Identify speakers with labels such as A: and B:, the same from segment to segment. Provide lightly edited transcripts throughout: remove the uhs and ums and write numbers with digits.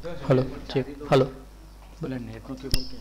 A: Hello check hello.
B: बोला net no cable के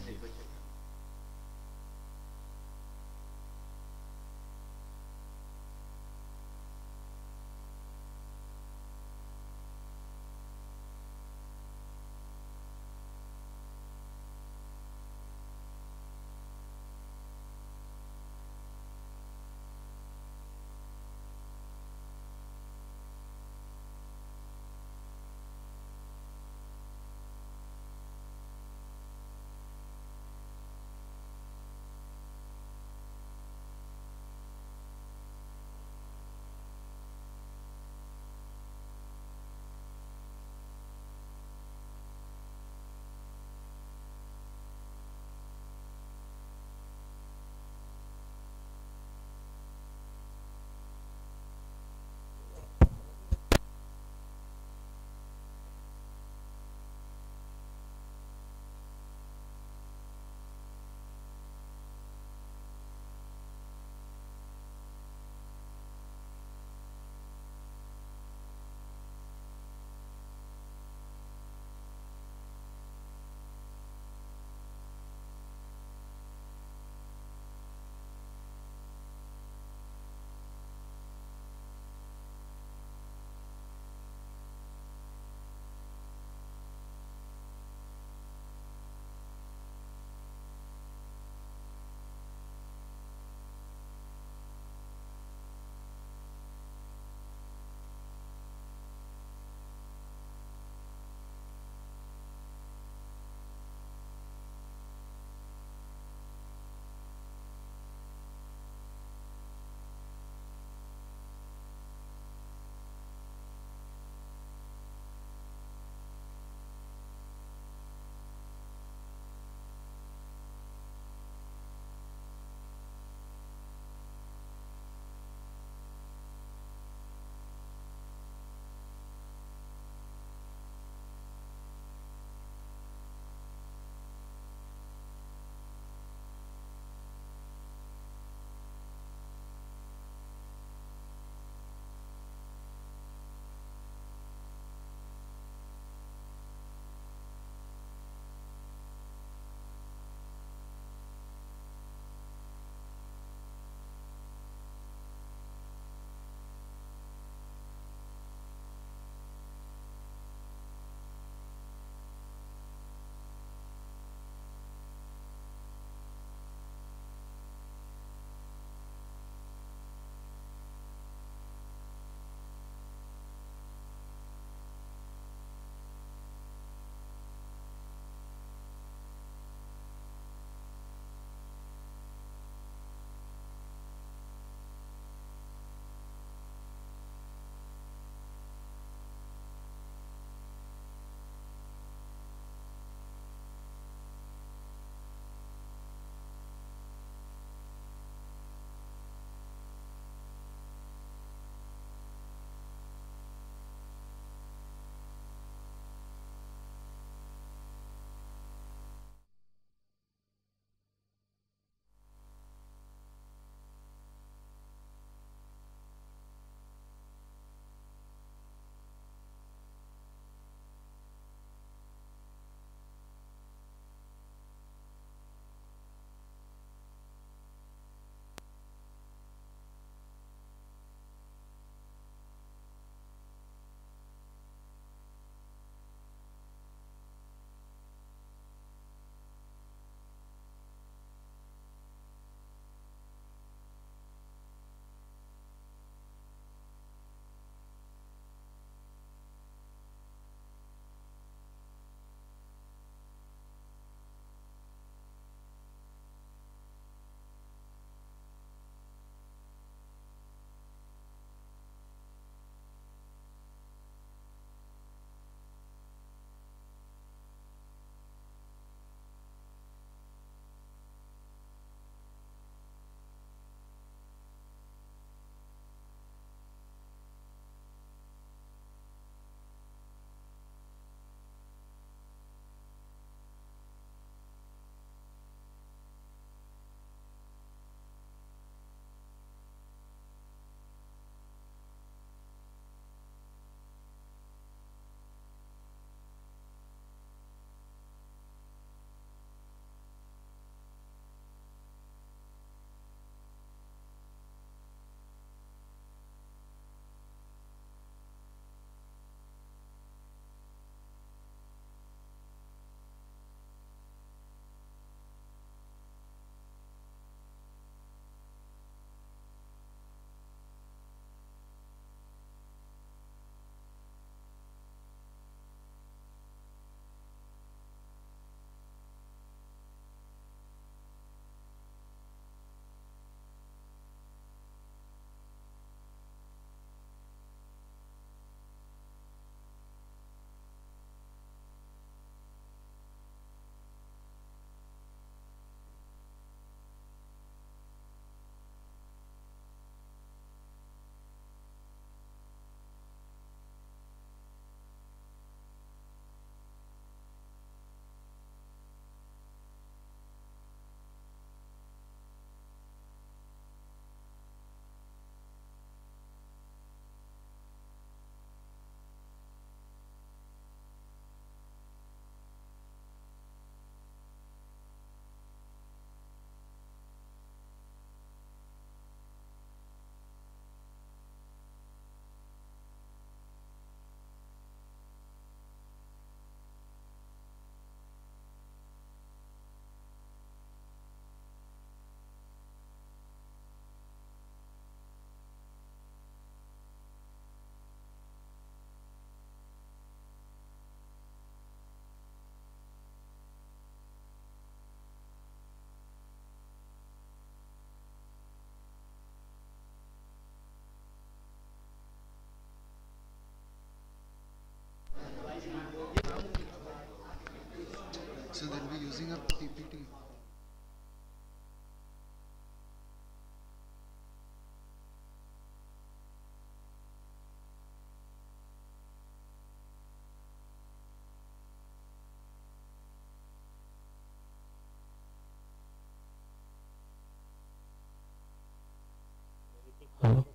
A: Hello.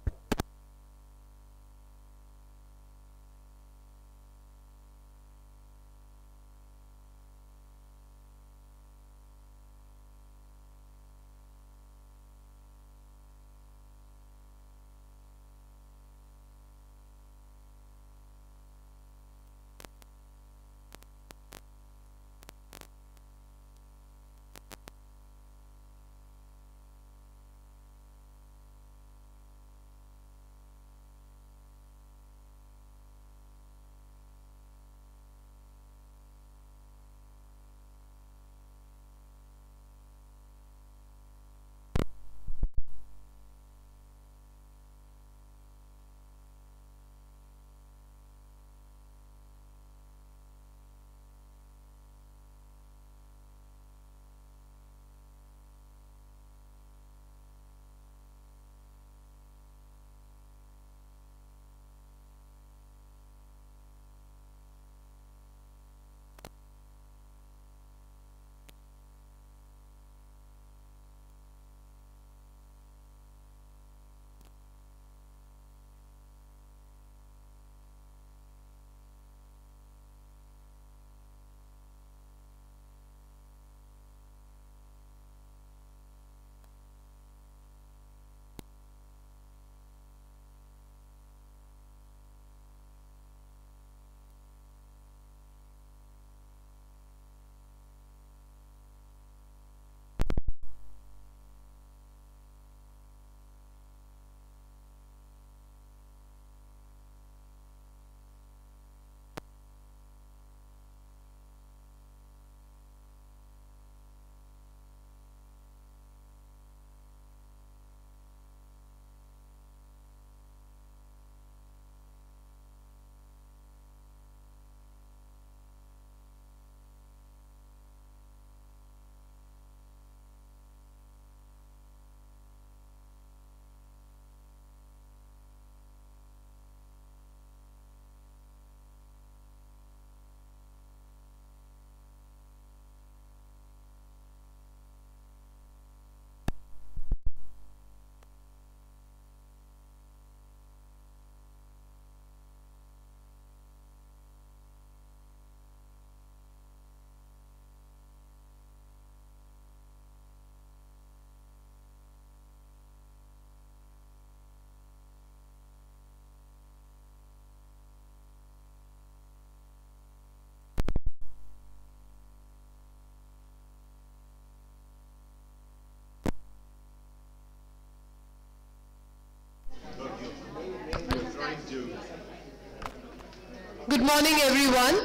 C: Good morning, everyone.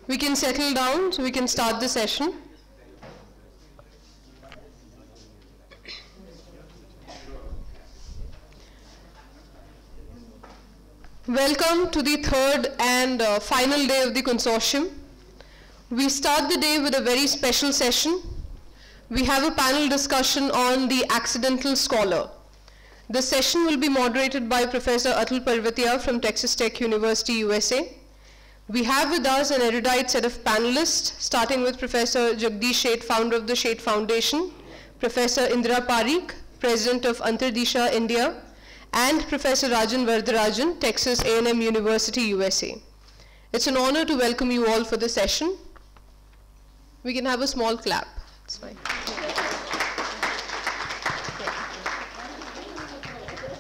C: We can settle down so we can start the session. Welcome to the third and final day of the consortium. We start the day with a very special session. We have a panel discussion on the accidental scholar. The session will be moderated by Professor Atul Parvatia from Texas Tech University, USA. We have with us an erudite set of panelists, starting with Professor Jagdish, Sheth, founder of the Sheth Foundation, Professor Indira Parikh, President of Antardisha, India, and Professor Rajan Vardarajan, Texas A&M University, USA. It's an honor to welcome you all for the session. We can have a small clap. It's fine.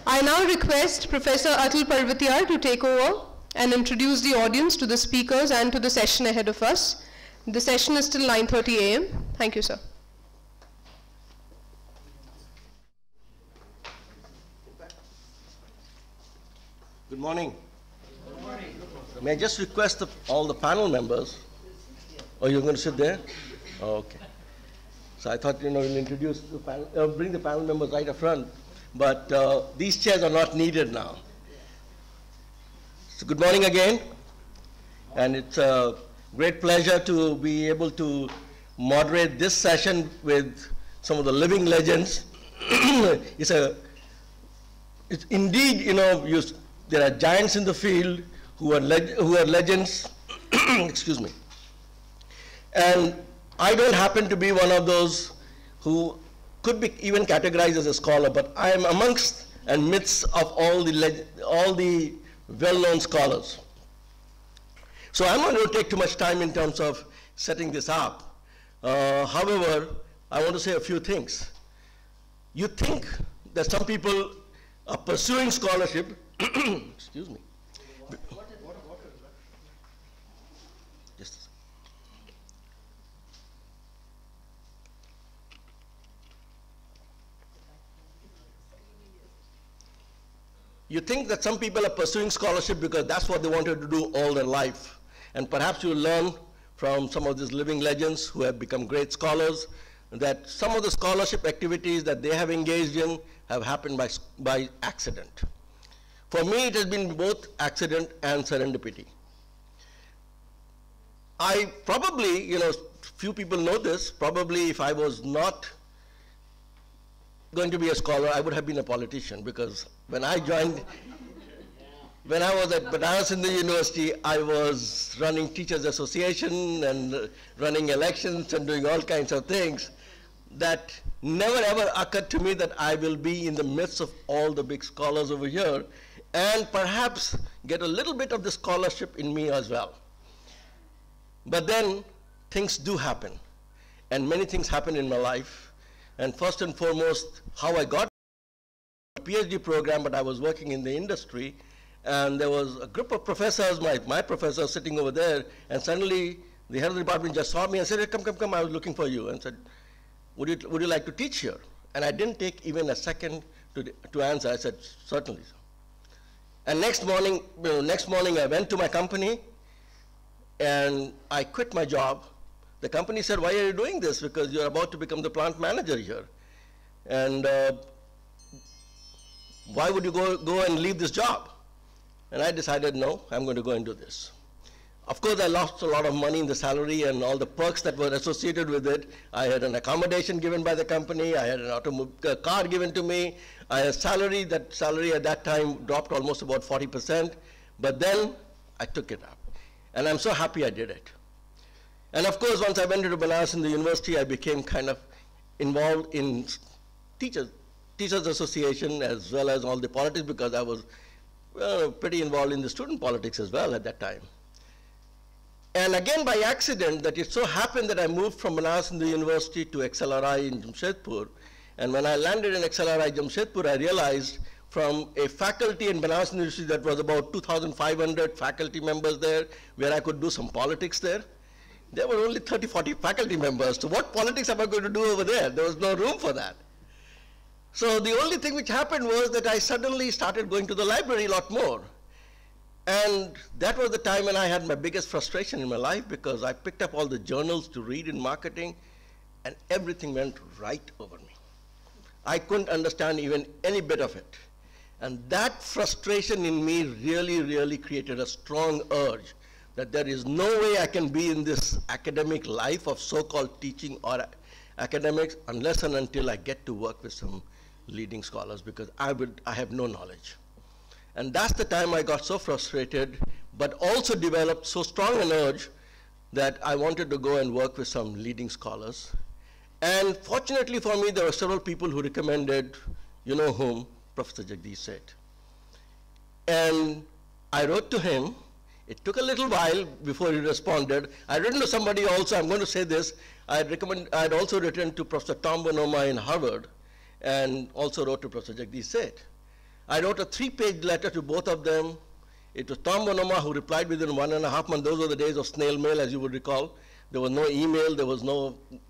C: I now request Professor Atul Parvatia to take over and introduce the audience to the speakers and to the session ahead of us. The session is till 9:30 a.m. Thank you, sir.
D: Good morning. Good morning. May I just request all the panel members? Oh, you're going to sit there? Oh, okay. So I thought, we'll introduce the panel, bring the panel members right up front. But these chairs are not needed now. So good morning again. And it's a great pleasure to be able to moderate this session with some of the living legends. It's indeed, there are giants in the field who are legends. Excuse me. And I don't happen to be one of those who could be even categorized as a scholar, but I am amongst and midst of all the well-known scholars. So I'm not going to take too much time in terms of setting this up. However, I want to say a few things. You think that some people are pursuing scholarship, excuse me. Just a second. You think that some people are pursuing scholarship because that's what they wanted to do all their life. And perhaps you'll learn from some of these living legends who have become great scholars that some of the scholarship activities that they have engaged in have happened by accident. For me, it has been both accident and serendipity. I probably, few people know this, probably if I was not going to be a scholar, I would have been a politician, because when I was at Banaras in the university, I was running teachers association and running elections and doing all kinds of things that never ever occurred to me that I will be in the midst of all the big scholars over here and perhaps get a little bit of the scholarship in me as well. But then things do happen, and many things happen in my life. And first and foremost, how I got a PhD program, but I was working in the industry, and there was a group of professors, my professor sitting over there, and suddenly the head of the department just saw me and said, "Hey, come, I was looking for you," and said, would you like to teach here? And I didn't take even a second to answer. I said, "Certainly, sir." And next morning I went to my company, and I quit my job. The company said, "Why are you doing this? Because you're about to become the plant manager here. And why would you go and leave this job?" And I decided, no, I'm going to go and do this. Of course, I lost a lot of money in the salary and all the perks that were associated with it. I had an accommodation given by the company. I had an car given to me. I had a salary. That salary at that time dropped almost about 40%. But then I took it up. And I'm so happy I did it. And of course, once I went into Banaras in the university, I became kind of involved in teachers association as well as all the politics, because I was pretty involved in the student politics as well at that time. And again, by accident, that it so happened that I moved from Banaras in the university to XLRI in Jamshedpur. And when I landed in XLRI Jamshedpur, I realized from a faculty in Banaras University that was about 2,500 faculty members there, where I could do some politics there. There were only 30, 40 faculty members. So what politics am I going to do over there? There was no room for that. So the only thing which happened was that I suddenly started going to the library a lot more. And that was the time when I had my biggest frustration in my life, because I picked up all the journals to read in marketing, and everything went right over me. I couldn't understand even any bit of it. And that frustration in me really, really created a strong urge that there is no way I can be in this academic life of so-called teaching or academics unless and until I get to work with some leading scholars, because I have no knowledge. And that's the time I got so frustrated, but also developed so strong an urge that I wanted to go and work with some leading scholars. And fortunately for me, there were several people who recommended, you know whom, Professor Jagdish Sheth. And I wrote to him. It took a little while before he responded. I written to somebody also, I'm going to say this, I'd also written to Professor Tom Bonoma in Harvard, and also wrote to Professor Jagdish Sheth. I wrote a 3-page letter to both of them. It was Tom Bonoma who replied within 1.5 months. Those were the days of snail mail, as you would recall. There was no email, there was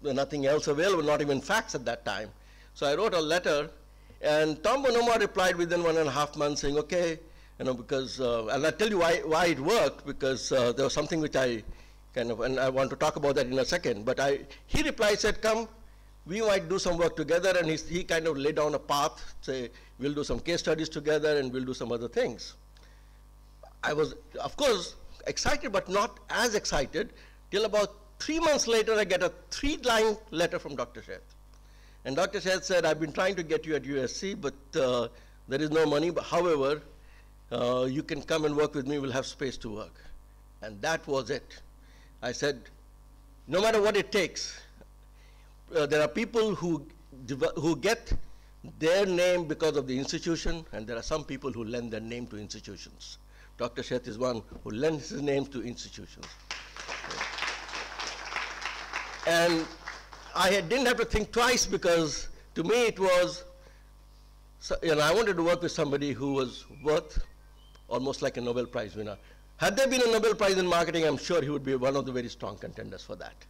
D: nothing else available, not even fax at that time. So I wrote a letter, and Tom Bonoma replied within 1.5 months saying, okay, because, and I'll tell you why it worked, because there was something which I and I want to talk about that in a second, but he replied, said, come, we might do some work together, and he kind of laid down a path, say, we'll do some case studies together, and we'll do some other things. I was, of course, excited, but not as excited, till about 3 months later, I get a 3-line letter from Dr. Sheth. And Dr. Sheth said, I've been trying to get you at USC, but there is no money. But however, you can come and work with me. We'll have space to work. And that was it. I said, no matter what it takes, there are people who get their name because of the institution, and there are some people who lend their name to institutions. Dr. Sheth is one who lends his name to institutions. And I didn't have to think twice, because to me it was, I wanted to work with somebody who was worth almost like a Nobel Prize winner. Had there been a Nobel Prize in marketing, I'm sure he would be one of the very strong contenders for that.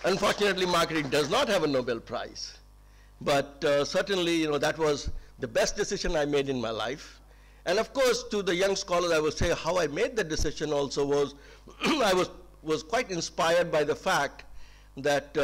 D: Unfortunately, marketing does not have a Nobel Prize. But certainly, that was the best decision I made in my life. And of course, to the young scholars, I would say how I made that decision also was, I was quite inspired by the fact that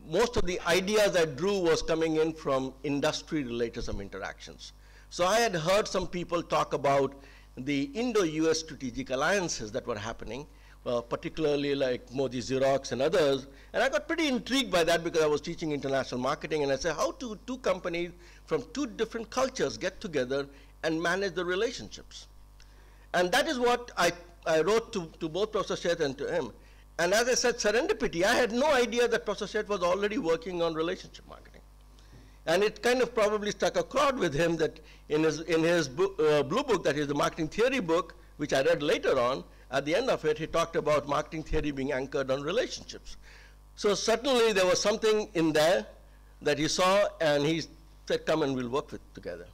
D: most of the ideas I drew was coming in from industry-related some interactions. So I had heard some people talk about the Indo-US strategic alliances that were happening, particularly like Modi Xerox and others. And I got pretty intrigued by that because I was teaching international marketing, and I said, how do two companies from two different cultures get together and manage the relationships? And that is what I wrote to both Professor Sheth and to him. And as I said, serendipity, I had no idea that Professor Sheth was already working on relationship marketing. And it kind of probably struck a chord with him that in his blue book, that is the marketing theory book, which I read later on, at the end of it, he talked about marketing theory being anchored on relationships. So certainly there was something in there that he saw, and he said, come and we'll work together.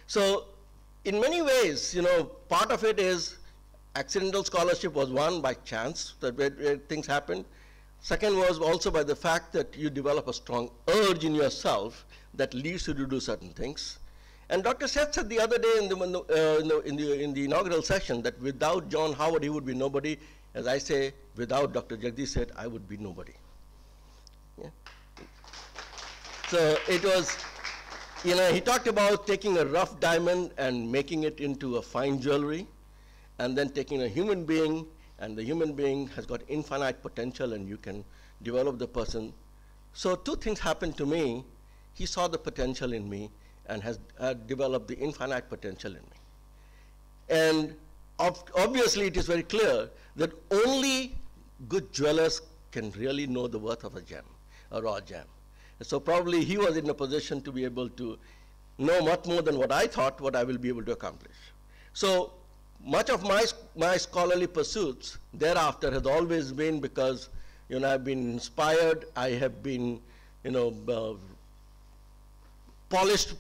D: So in many ways, part of it is accidental scholarship was one by chance, that where things happened. Second was also by the fact that you develop a strong urge in yourself that leads you to do certain things. And Dr. Sheth said the other day in the inaugural session that without John Howard, he would be nobody. As I say, without Dr. Jagdish said, I would be nobody. Yeah. So it was, he talked about taking a rough diamond and making it into a fine jewelry, and then taking a human being, and the human being has got infinite potential, and you can develop the person. So two things happened to me. He saw the potential in me and has developed the infinite potential in me. And obviously it is very clear that only good jewelers can really know the worth of a gem, a raw gem. And so probably he was in a position to be able to know much more than what I thought what I will be able to accomplish. So much of my scholarly pursuits thereafter has always been because I've been inspired, I have been polished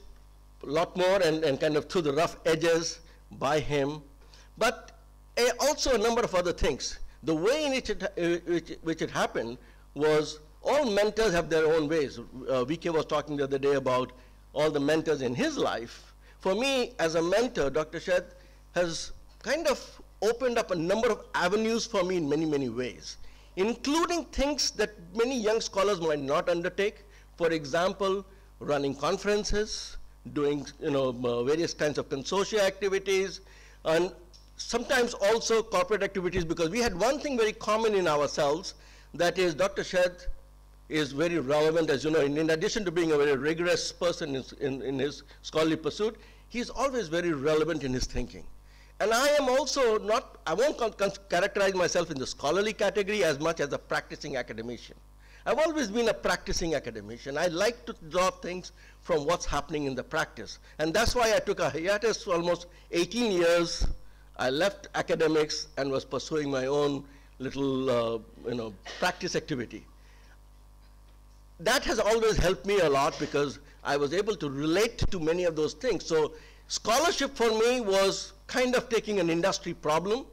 D: a lot more and kind of through the rough edges by him, but also a number of other things. The way in which it happened was all mentors have their own ways. VK was talking the other day about all the mentors in his life. For me, as a mentor, Dr. Sheth has kind of opened up a number of avenues for me in many, many ways, including things that many young scholars might not undertake. For example, running conferences, doing various kinds of consortia activities, and sometimes also corporate activities, because we had one thing very common in ourselves, that is Dr. Sheth is very relevant, as you know, in addition to being a very rigorous person in his scholarly pursuit, he's always very relevant in his thinking. And I am also not, I won't characterize myself in the scholarly category as much as a practicing academician. I've always been a practicing academician. I like to draw things from what's happening in the practice. And that's why I took a hiatus for almost 18 years. I left academics and was pursuing my own little, practice activity. That has always helped me a lot because I was able to relate to many of those things. So scholarship for me was kind of taking an industry problem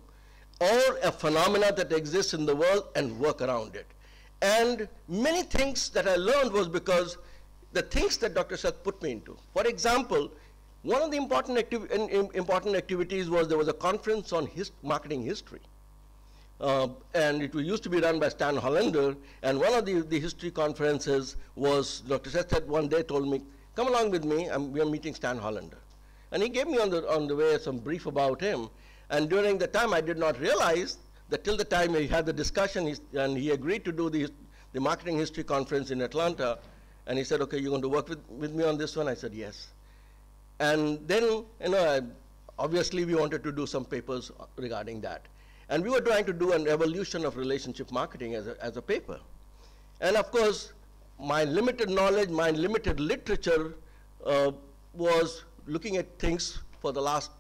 D: or a phenomena that exists in the world and work around it. And many things that I learned was because the things that Dr. Sheth put me into. For example, one of the important activities was there was a conference on marketing history. And it used to be run by Stan Hollander. And one of the history conferences was, Dr. Sheth one day told me, come along with me, we are meeting Stan Hollander. And he gave me on the way some brief about him. And during the time I did not realize that till the time he had the discussion, and he agreed to do the marketing history conference in Atlanta, and he said, okay, you're going to work with me on this one? I said, yes. And then, obviously we wanted to do some papers regarding that. And we were trying to do an evolution of relationship marketing as a paper. And of course, my limited knowledge, my limited literature was looking at things for the last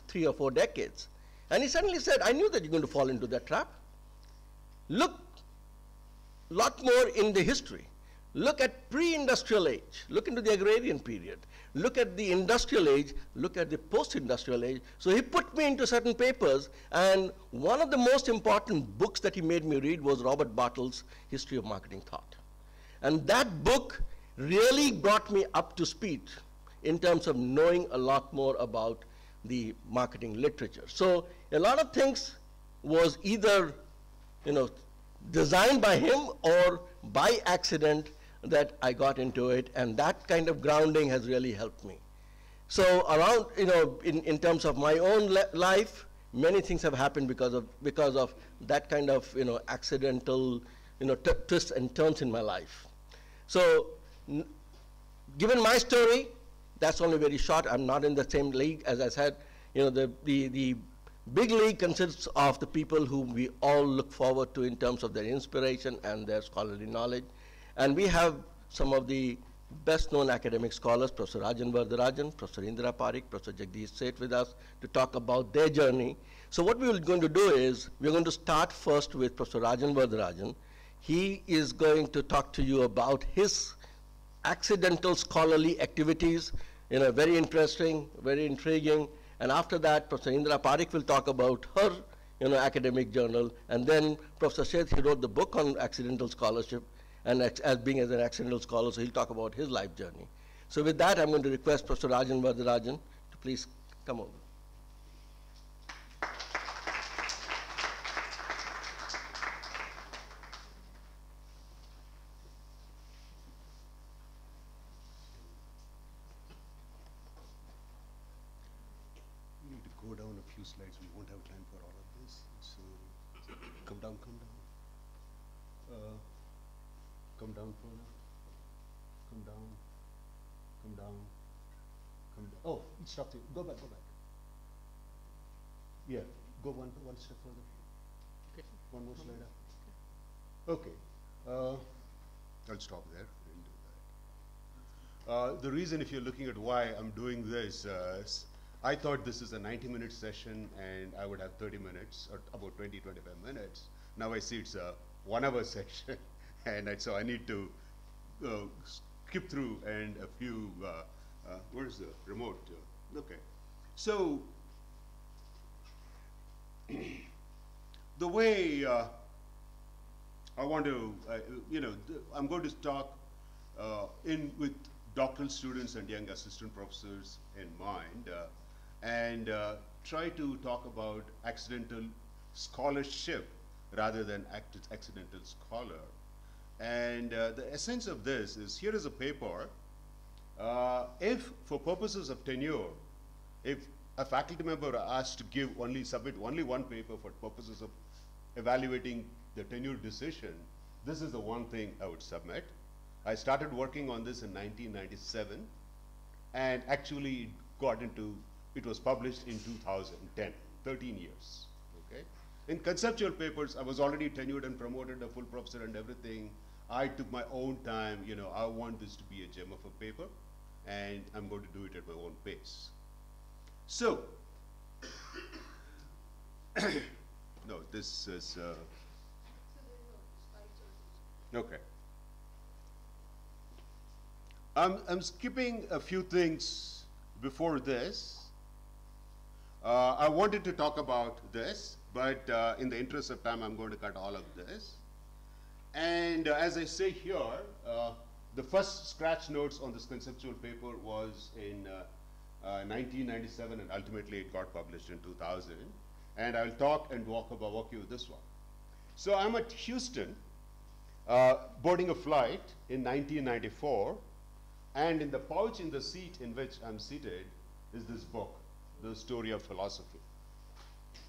D: 3 or 4 decades. And he suddenly said, I knew that you're going to fall into that trap. Look a lot more in the history. Look at pre-industrial age. Look into the agrarian period. Look at the industrial age. Look at the post-industrial age. So he put me into certain papers, and one of the most important books that he made me read was Robert Bartle's History of Marketing Thought. And that book really brought me up to speed in terms of knowing a lot more about the marketing literature. So a lot of things was either designed by him or by accident that I got into it, and that kind of grounding has really helped me. So around, in terms of my own life, many things have happened because of that kind of, accidental, twists and turns in my life. So given my story, that's only very short. I'm not in the same league. As I said, the big league consists of the people whom we all look forward to in terms of their inspiration and their scholarly knowledge. And we have some of the best-known academic scholars, Professor Rajan Vardarajan, Professor Indra Parikh, Professor Jagdish Sheth with us to talk about their journey. So what we're going to do is, we're going to start first with Professor Rajan Vardarajan. He is going to talk to you about his accidental scholarly activities, very interesting, very intriguing. And after that, Professor Indra Parikh will talk about her academic journal. And then Professor Sheth, he wrote the book on accidental scholarship, and as being an accidental scholar, so he'll talk about his life journey. So with that, I'm going to request Professor Rajan Vardarajan to please come over.
E: We need to go down a few slides. We won't have time for all of this. So come down, come down. Come down further. Come down. Come down. Come down. Oh, it stopped you. Go back, go back. Yeah, go one step further.
C: Okay.
E: One more slide up. Okay. I'll stop there and do that. The reason, if you're looking at why I'm doing this, I thought this is a 90-minute session and I would have 30 minutes or about 20, 25 minutes. Now I see it's a 1-hour session. And so I need to skip through and a few, where's the remote? Okay. So the way I want to, I'm going to talk with doctoral students and young assistant professors in mind and try to talk about accidental scholarship rather than accidental scholar. And the essence of this is, here is a paper. If for purposes of tenure, if a faculty member are asked to submit only one paper for purposes of evaluating the tenure decision, this is the one thing I would submit. I started working on this in 1997, and actually it was published in 2010, 13 years, okay? In conceptual papers, I was already tenured and promoted, a full professor and everything. I took my own time, I want this to be a gem of a paper, and I'm going to do it at my own pace. So, no, this is, okay. I'm skipping a few things before this. I wanted to talk about this, but in the interest of time, I'm going to cut all of this. And as I say here, the first scratch notes on this conceptual paper was in 1997, and ultimately it got published in 2000. And I'll talk and walk you with this one. So I'm at Houston, boarding a flight in 1994, and in the pouch in the seat in which I'm seated is this book, The Story of Philosophy.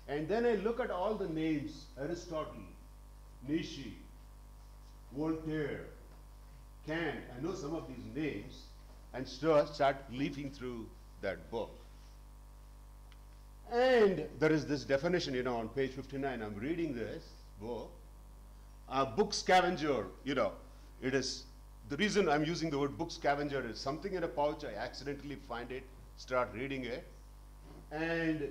E: And then I look at all the names, Aristotle, Nietzsche, Voltaire, Kant. I know some of these names, and start leafing through that book. And there is this definition, on page 59. I'm reading this book. A book scavenger, it is, the reason I'm using the word book scavenger is something in a pouch, I accidentally find it, start reading it. And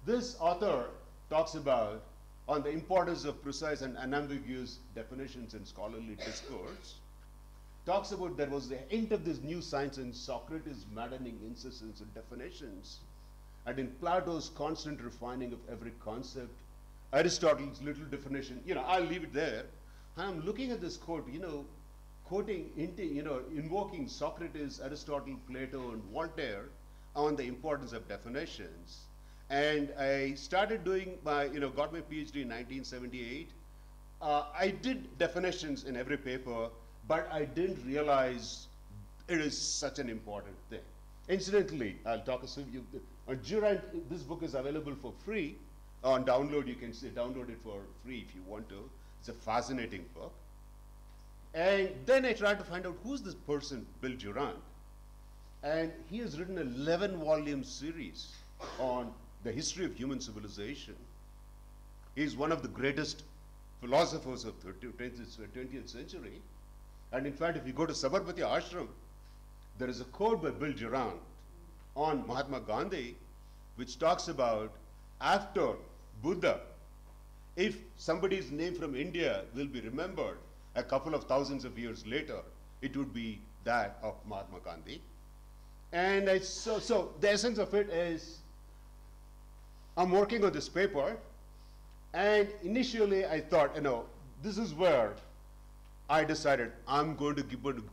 E: this author talks about on the importance of precise and unambiguous definitions in scholarly discourse. Talks about there was the hint of this new science in Socrates' maddening insistence on definitions, and in Plato's constant refining of every concept, Aristotle's little definition. I'll leave it there. I'm looking at this quote, quoting, invoking Socrates, Aristotle, Plato, and Voltaire on the importance of definitions. And I started doing got my PhD in 1978. I did definitions in every paper, but I didn't realize it is such an important thing. Incidentally, I'll talk to you. Durant, this book is available for free. On download, you can download it for free if you want to. It's a fascinating book. And then I tried to find out who's this person, Bill Durant. And he has written an 11-volume series on the history of human civilization. He's one of the greatest philosophers of the 20th century. And in fact, if you go to Sabarmati Ashram, there is a quote by Bill Durant on Mahatma Gandhi, which talks about after Buddha, if somebody's name from India will be remembered a couple of thousands of years later, it would be that of Mahatma Gandhi. And so the essence of it is, I'm working on this paper, and initially I thought, this is where I decided I'm going to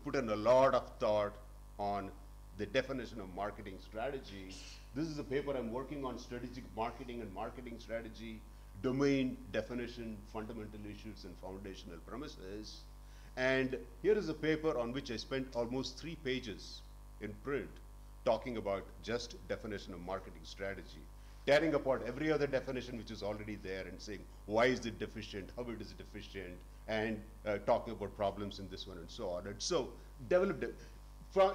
E: put in a lot of thought on the definition of marketing strategy. This is a paper I'm working on, strategic marketing and marketing strategy, domain definition, fundamental issues and foundational premises. And here is a paper on which I spent almost 3 pages in print talking about just definition of marketing strategy, tearing apart every other definition which is already there and saying why is it deficient, how it is deficient, and talking about problems in this one and so on. And so developed it.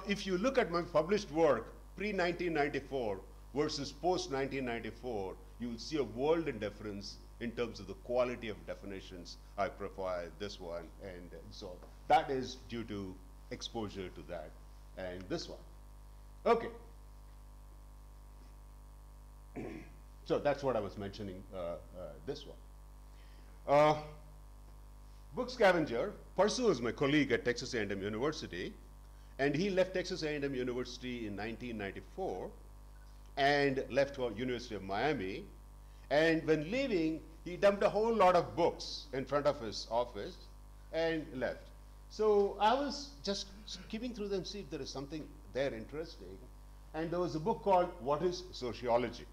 E: If you look at my published work pre-1994 versus post-1994, you will see a world in difference in terms of the quality of definitions I provide, this one, and so on. That is due to exposure to that and this one. Okay. So that's what I was mentioning, this one. Book scavenger, Parsu is my colleague at Texas A&M University, and he left Texas A&M University in 1994 and left for University of Miami. And when leaving, he dumped a whole lot of books in front of his office and left. So I was just skimming through them, see if there is something there interesting. And there was a book called What is Sociology?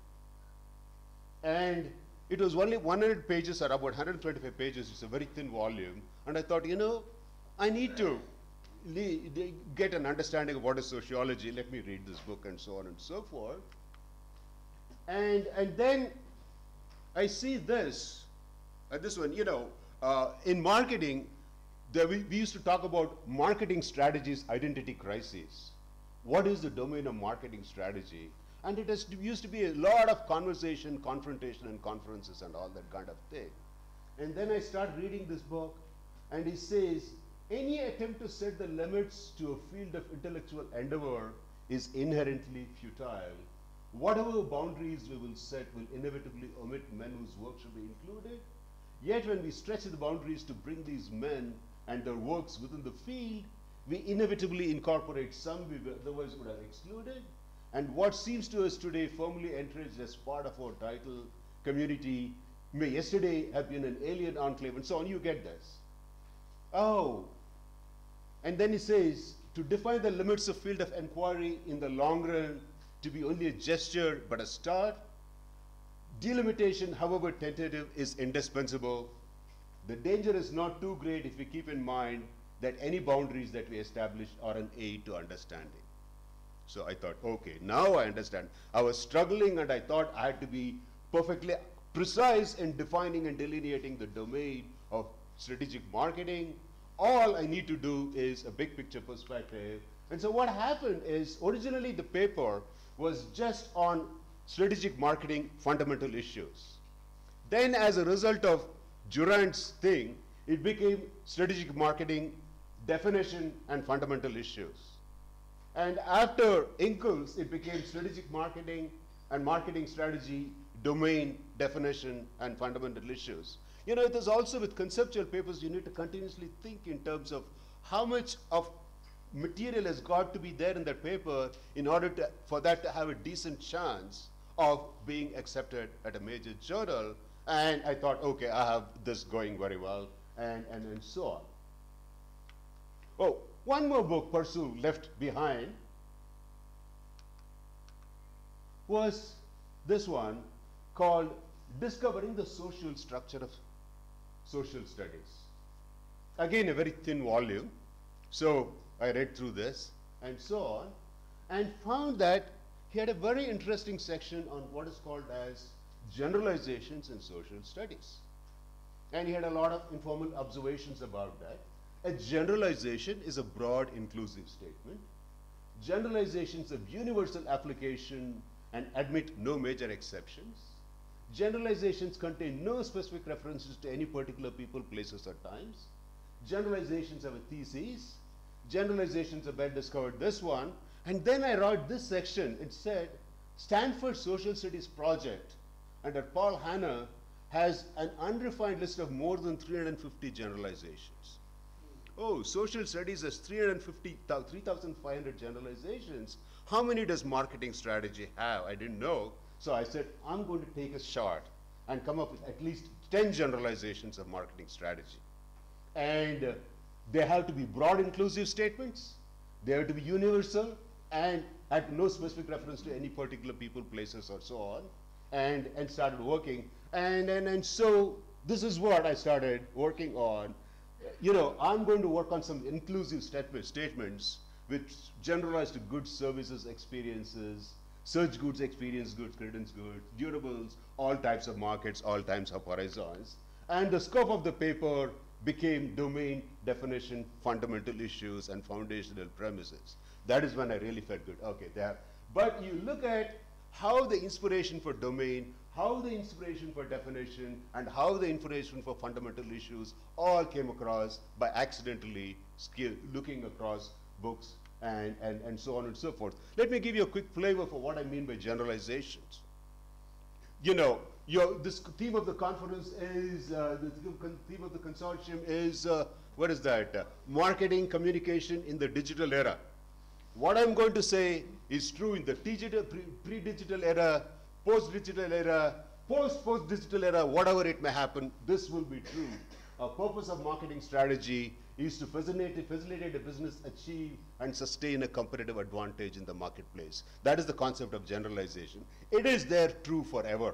E: And it was only 100 pages or about 125 pages. It's a very thin volume. And I thought, I need to get an understanding of what is sociology. Let me read this book and so on and so forth. And then I see this one, in marketing, we used to talk about marketing strategies, identity crises. What is the domain of marketing strategy? And it used to be a lot of conversation, confrontation, and conferences and all that kind of thing. And then I start reading this book, and he says, any attempt to set the limits to a field of intellectual endeavor is inherently futile. Whatever boundaries we will set will inevitably omit men whose work should be included. Yet when we stretch the boundaries to bring these men and their works within the field, we inevitably incorporate some we otherwise would have excluded. And what seems to us today firmly entrenched as part of our title community may yesterday have been an alien enclave, and so on. You get this. Oh. And then he says, to define the limits of field of inquiry in the long run to be only a gesture but a start, delimitation, however tentative, is indispensable. The danger is not too great if we keep in mind that any boundaries that we establish are an aid to understanding. So I thought, okay, now I understand. I was struggling and I thought I had to be perfectly precise in defining and delineating the domain of strategic marketing. All I need to do is a big picture perspective. And so what happened is originally the paper was just on strategic marketing fundamental issues. Then as a result of Durant's thing, it became strategic marketing definition and fundamental issues. And after Ingalls, it became strategic marketing and marketing strategy, domain, definition, and fundamental issues. You know, it is also with conceptual papers, you need to continuously think in terms of how much of material has got to be there in that paper in order for that to have a decent chance of being accepted at a major journal. And I thought, okay, I have this going very well, and so on. Oh, one more book, Pursue, left behind was this one called Discovering the Social Structure of Social Studies. Again, a very thin volume. So I read through this and so on, and found that he had a very interesting section on what is called as generalizations in social studies. And he had a lot of informal observations about that. A generalization is a broad, inclusive statement. Generalizations of universal application and admit no major exceptions. Generalizations contain no specific references to any particular people, places, or times. Generalizations have a thesis. Generalizations have been discovered this one. And then I wrote this section. It said, Stanford Social Studies Project under Paul Hanna has an unrefined list of more than 350 generalizations. Oh, social studies has 3,500 generalizations. How many does marketing strategy have? I didn't know. So I said, I'm going to take a shot and come up with at least 10 generalizations of marketing strategy. And they have to be broad, inclusive statements. They have to be universal and have no specific reference to any particular people, places, or so on. And started working. And so this is what I started working on. You know, I'm going to work on some inclusive statements which generalize to goods, services, experiences, search goods, experience goods, credence goods, durables, all types of markets, all types of horizons. And the scope of the paper became domain, definition, fundamental issues, and foundational premises. That is when I really felt good. Okay, there. But you look at how the inspiration for domain, how the inspiration for definition, and how the inspiration for fundamental issues all came across by accidentally looking across books and so on and so forth. Let me give you a quick flavor for what I mean by generalizations. You know, this theme of the conference is, the theme of the consortium is, what is that? Marketing communication in the digital era. What I'm going to say is true in the pre-digital era, post-digital era, post-digital era, whatever it may happen, this will be true. A purpose of marketing strategy is to facilitate a business achieve and sustain a competitive advantage in the marketplace. That is the concept of generalization. It is there true forever.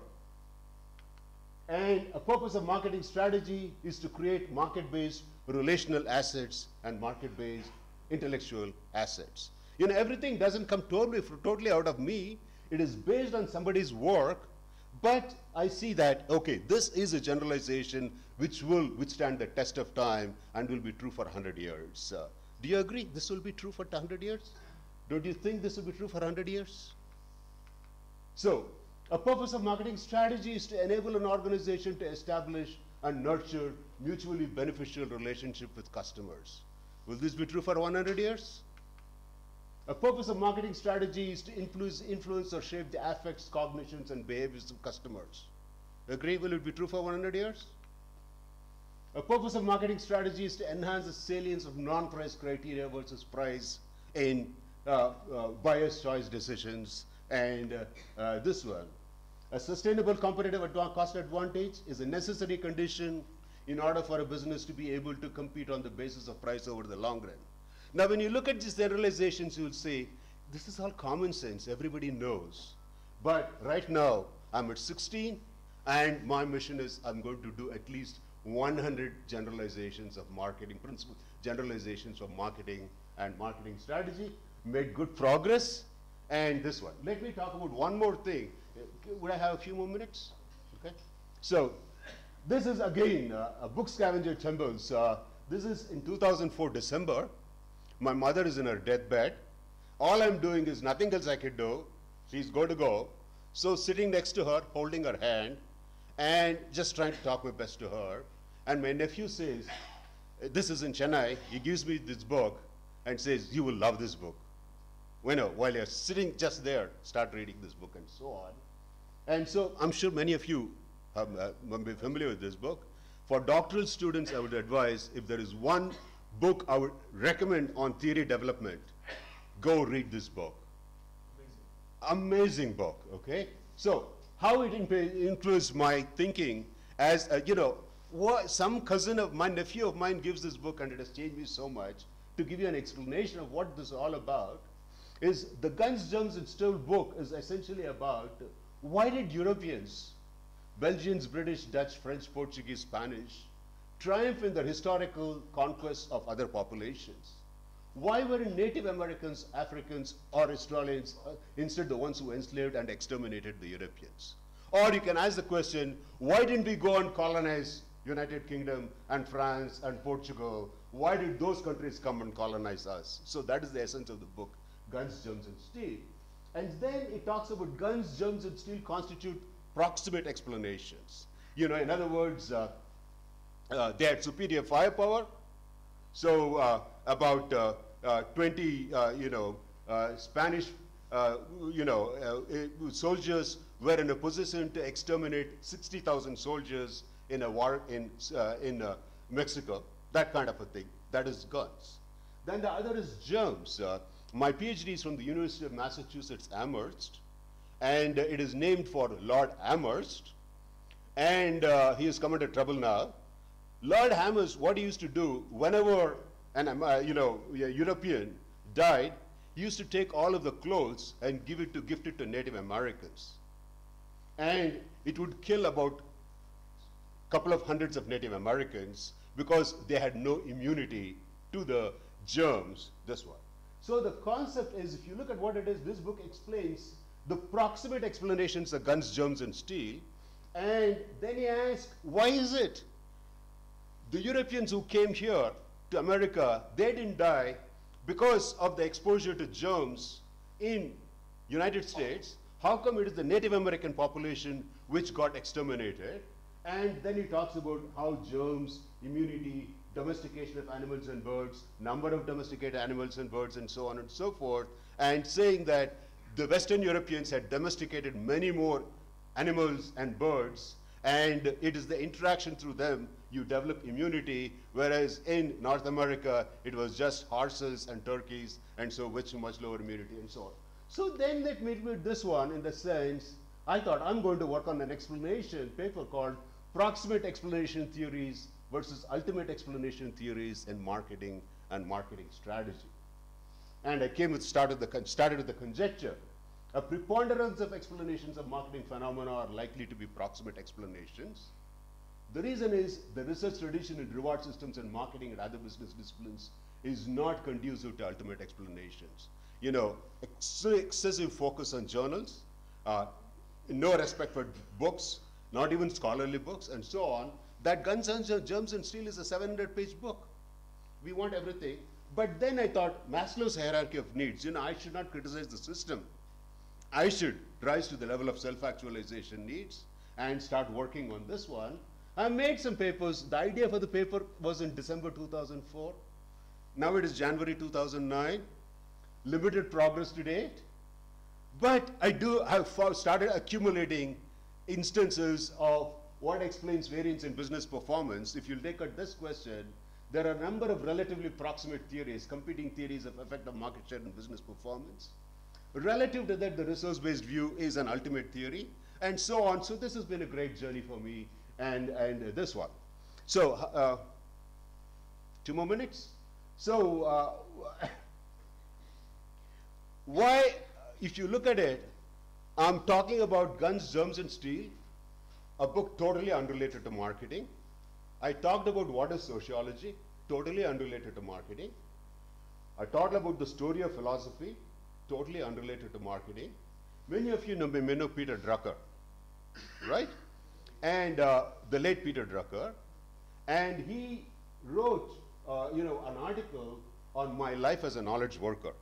E: And a purpose of marketing strategy is to create market-based relational assets and market-based intellectual assets. You know, everything doesn't come totally out of me. It is based on somebody's work, but I see that, okay, this is a generalization which will withstand the test of time and will be true for 100 years. Do you agree this will be true for 100 years? Don't you think this will be true for 100 years? So, a purpose of marketing strategy is to enable an organization to establish and nurture mutually beneficial relationship with customers. Will this be true for 100 years? A purpose of marketing strategy is to influence or shape the affects, cognitions, and behaviors of customers. Agree? Will it be true for 100 years? A purpose of marketing strategy is to enhance the salience of non-price criteria versus price in buyer's choice decisions. And this one, a sustainable competitive cost advantage is a necessary condition in order for a business to be able to compete on the basis of price over the long run. Now, when you look at these generalizations, you will say, this is all common sense, everybody knows. But right now, I'm at 16, and my mission is I'm going to do at least 100 generalizations of marketing principles, generalizations of marketing and marketing strategy, made good progress, and this one. Let me talk about one more thing. Would I have a few more minutes? Okay. So this is again a book scavenger tumbles. This is in 2004 December. My mother is in her deathbed. All I'm doing is nothing else I could do. She's going to go. So sitting next to her, holding her hand, and just trying to talk my best to her. And my nephew says, this is in Chennai. He gives me this book and says, you will love this book. While you're sitting just there, start reading this book and so on. And so I'm sure many of you will be familiar with this book. For doctoral students, I would advise, if there is one book I would recommend on theory development, go read this book. Amazing book, okay? So how it influenced my thinking as, some cousin of mine, nephew of mine gives this book and it has changed me so much. To give you an explanation of what this is all about, is the Guns, Germs and Steel book is essentially about why did Europeans, Belgians, British, Dutch, French, Portuguese, Spanish, triumph in their historical conquest of other populations? Why were Native Americans, Africans, or Australians instead the ones who enslaved and exterminated the Europeans? Or you can ask the question, why didn't we go and colonize United Kingdom and France and Portugal? Why did those countries come and colonize us? So that is the essence of the book, Guns, Germs and Steel. And then it talks about guns, germs and steel constitute proximate explanations. In other words, they had superior firepower. So about 20, Spanish, soldiers were in a position to exterminate 60,000 soldiers in a war in Mexico. That kind of a thing. That is guns. Then the other is germs. My PhD is from the University of Massachusetts Amherst, and it is named for Lord Amherst, and he has come into trouble now. Lord Amherst, what he used to do, whenever a European died, he used to take all of the clothes and gift it to Native Americans. And it would kill about a couple of hundreds of Native Americans because they had no immunity to the germs, this one. So the concept is, if you look at what it is, this book explains the proximate explanations of guns, germs, and steel. And then he asks, why is it the Europeans who came here to America, they didn't die because of the exposure to germs in United States? How come it is the Native American population which got exterminated? And then he talks about how germs, immunity, domestication of animals and birds, number of domesticated animals and birds, and so on and so forth, and saying that the Western Europeans had domesticated many more animals and birds, and it is the interaction through them you develop immunity, whereas in North America, it was just horses and turkeys, and so much lower immunity and so on. So then that made me this one, in the sense, I thought I'm going to work on an explanation paper called Proximate Explanation Theories versus Ultimate Explanation Theories in Marketing and Marketing Strategy. And I started with the conjecture. A preponderance of explanations of marketing phenomena are likely to be proximate explanations. The reason is the research tradition in reward systems and marketing and other business disciplines is not conducive to ultimate explanations. Excessive focus on journals, no respect for books, not even scholarly books, and so on. That Guns, Germs and Steel is a 700-page book. We want everything. But then I thought, Maslow's hierarchy of needs, I should not criticize the system. I should rise to the level of self-actualization needs and start working on this one. I made some papers. The idea for the paper was in December 2004. Now it is January 2009. Limited progress to date. But I have started accumulating instances of what explains variance in business performance. If you look at this question, there are a number of relatively proximate theories, competing theories of effect of market share and business performance. Relative to that, the resource-based view is an ultimate theory, and so on. So this has been a great journey for me, and this one. So 2 more minutes. So why, if you look at it, I'm talking about Guns, Germs and Steel, a book totally unrelated to marketing. I talked about what is sociology, totally unrelated to marketing. I talked about the story of philosophy, totally unrelated to marketing. Many of you may know Peter Drucker, right? and the late Peter Drucker, and he wrote, an article on my life as a knowledge worker.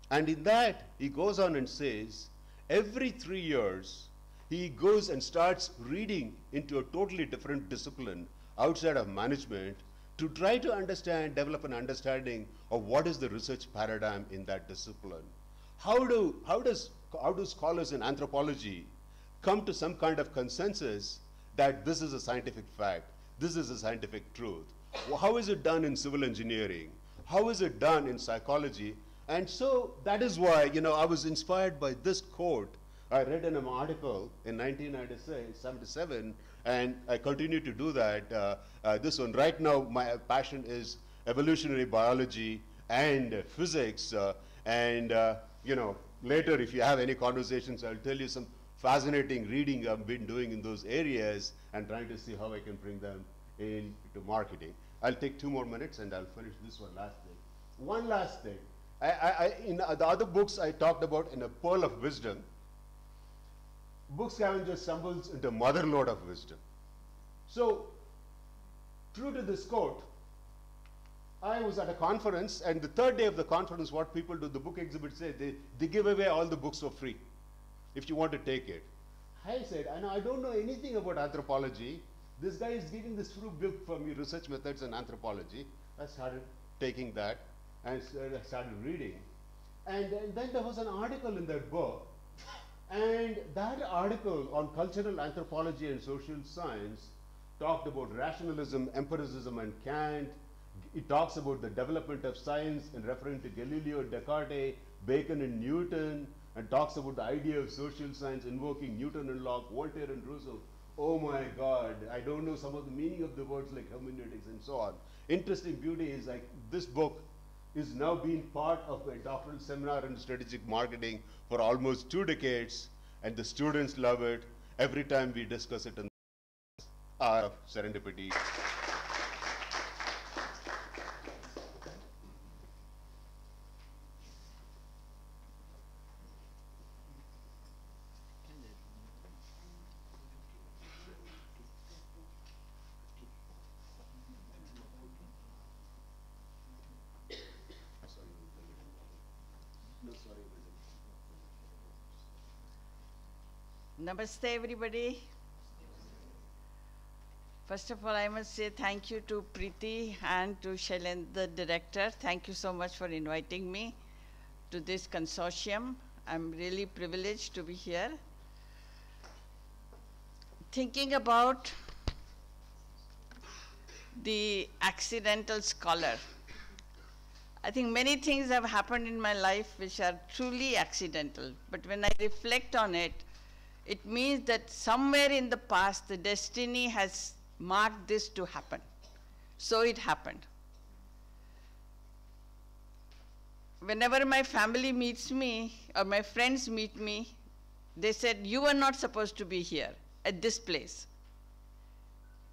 E: And in that, he goes on and says, every 3 years, he goes and starts reading into a totally different discipline outside of management to try to understand, develop an understanding of what is the research paradigm in that discipline. How do scholars in anthropology come to some kind of consensus that this is a scientific fact, this is a scientific truth? How is it done in civil engineering? How is it done in psychology? And so that is why, I was inspired by this quote I read in an article in 1977, and I continue to do that. This one, right now, my passion is evolutionary biology and physics. Later, if you have any conversations, I'll tell you some fascinating reading I've been doing in those areas and trying to see how I can bring them into marketing. I'll take 2 more minutes and I'll finish this one last thing. One last thing. In the other books I talked about in A Pearl of Wisdom, book scavenger stumbles into mother lode of wisdom. So, true to this quote, I was at a conference, and the 3rd day of the conference, what people do, the book exhibit say, they give away all the books for free, if you want to take it. I said, I don't know anything about anthropology. This guy is giving this free book for me, Research Methods in Anthropology. I started taking that, and I started reading. And then there was an article in that book, and that article on cultural anthropology and social science talked about rationalism, empiricism, and Kant. It talks about the development of science in referring to Galileo, Descartes, Bacon, and Newton, and talks about the idea of social science invoking Newton and Locke, Voltaire and Rousseau. Oh my God, I don't know some of the meaning of the words like hermeneutics and so on. Interesting beauty is like this book is now being part of a doctoral seminar in strategic marketing for almost 2 decades, and the students love it. Every time we discuss it in serendipity.
F: Namaste, everybody. First of all, I must say thank you to Preeti and to Shailen, the director. Thank you so much for inviting me to this consortium. I'm really privileged to be here. Thinking about the accidental scholar, I think many things have happened in my life which are truly accidental. But when I reflect on it, it means that somewhere in the past, the destiny has marked this to happen. So it happened. Whenever my family meets me, or my friends meet me, they said, you were not supposed to be here, at this place.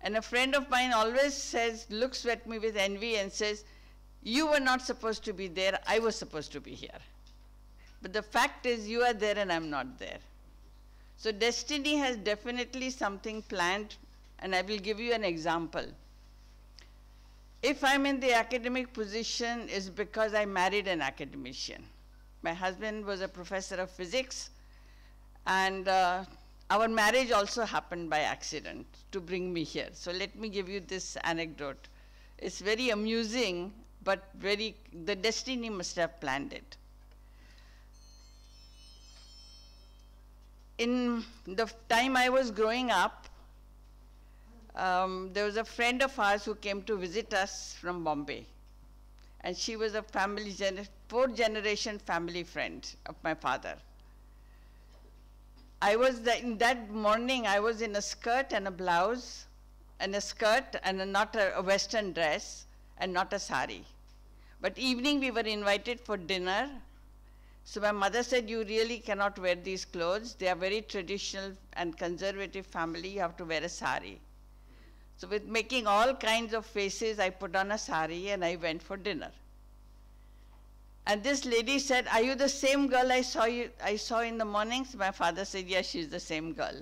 F: And a friend of mine always says, looks at me with envy and says, you were not supposed to be there, I was supposed to be here. But the fact is, you are there and I'm not there. So destiny has definitely something planned, and I will give you an example. If I'm in the academic position, it's because I married an academician. My husband was a professor of physics, and our marriage also happened by accident to bring me here. So let me give you this anecdote. It's very amusing, but the destiny must have planned it. In the time I was growing up, there was a friend of ours who came to visit us from Bombay. And she was a fourth generation family friend of my father. In that morning, I was in a skirt and a blouse, and a skirt and not a Western dress, and not a sari. But evening we were invited for dinner. So my mother said, you really cannot wear these clothes. They are very traditional and conservative family. You have to wear a sari. So with making all kinds of faces, I put on a sari and I went for dinner. And this lady said, are you the same girl I saw in the mornings? My father said, yes, she's the same girl.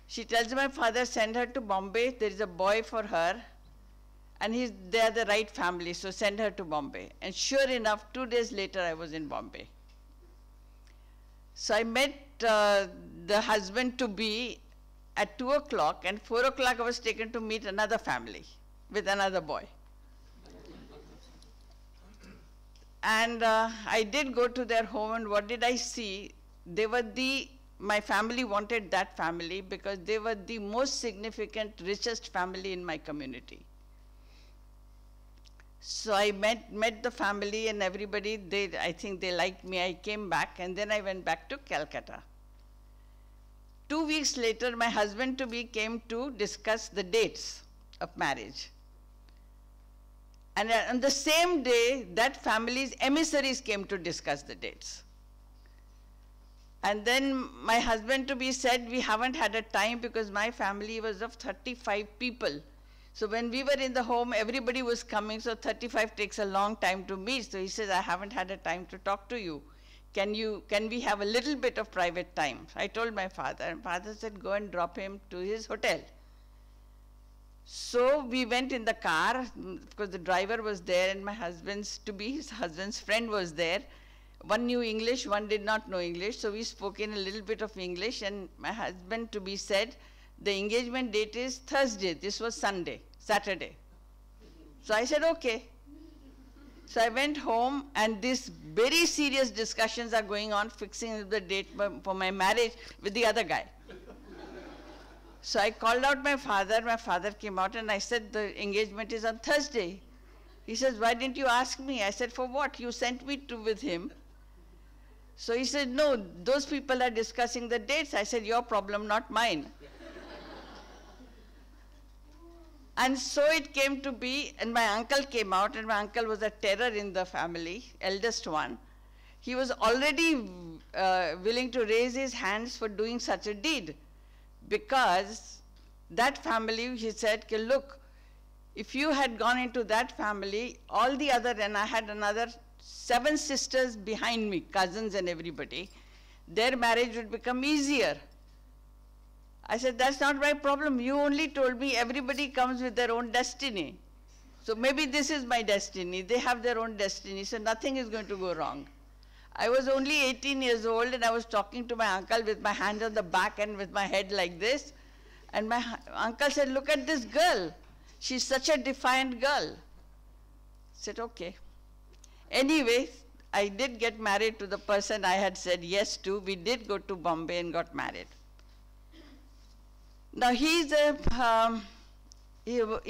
F: She tells my father, send her to Bombay. There is a boy for her. And they are the right family, so send her to Bombay. And sure enough, 2 days later, I was in Bombay. So I met the husband-to-be at 2 o'clock, and 4 o'clock I was taken to meet another family with another boy. And I did go to their home, and what did I see? They were my family wanted that family because they were the most significant, richest family in my community. So I met the family and everybody, I think they liked me. I came back, and then I went back to Calcutta. 2 weeks later, my husband-to-be came to discuss the dates of marriage. And on the same day, that family's emissaries came to discuss the dates. And then my husband-to-be said, we haven't had a time because my family was of 35 people. So when we were in the home, everybody was coming, so 35 takes a long time to meet. So he says, I haven't had a time to talk to you. Can we have a little bit of private time? I told my father, and father said, go and drop him to his hotel. So we went in the car, because the driver was there, and my husband's-to-be, his husband's friend was there. One knew English, one did not know English, so we spoke in a little bit of English, and my husband-to-be said, the engagement date is Thursday. This was Saturday. So I said, okay. So I went home, and these very serious discussions are going on, fixing the date for my marriage with the other guy. So I called out my father came out, and I said, the engagement is on Thursday. He says, why didn't you ask me? I said, for what? You sent me with him. So he said, no, those people are discussing the dates. I said, your problem, not mine. And so it came to be, and my uncle came out, and my uncle was a terror in the family, eldest one. He was already willing to raise his hands for doing such a deed, because that family, he said, look, if you had gone into that family, all the other, and I had another 7 sisters behind me, cousins and everybody, their marriage would become easier. I said, that's not my problem. You only told me everybody comes with their own destiny. So maybe this is my destiny. They have their own destiny, so nothing is going to go wrong. I was only 18 years old, and I was talking to my uncle with my hand on the back and with my head like this. And my uncle said, look at this girl. She's such a defiant girl. I said, okay. Anyway, I did get married to the person I had said yes to. We did go to Bombay and got married. Now he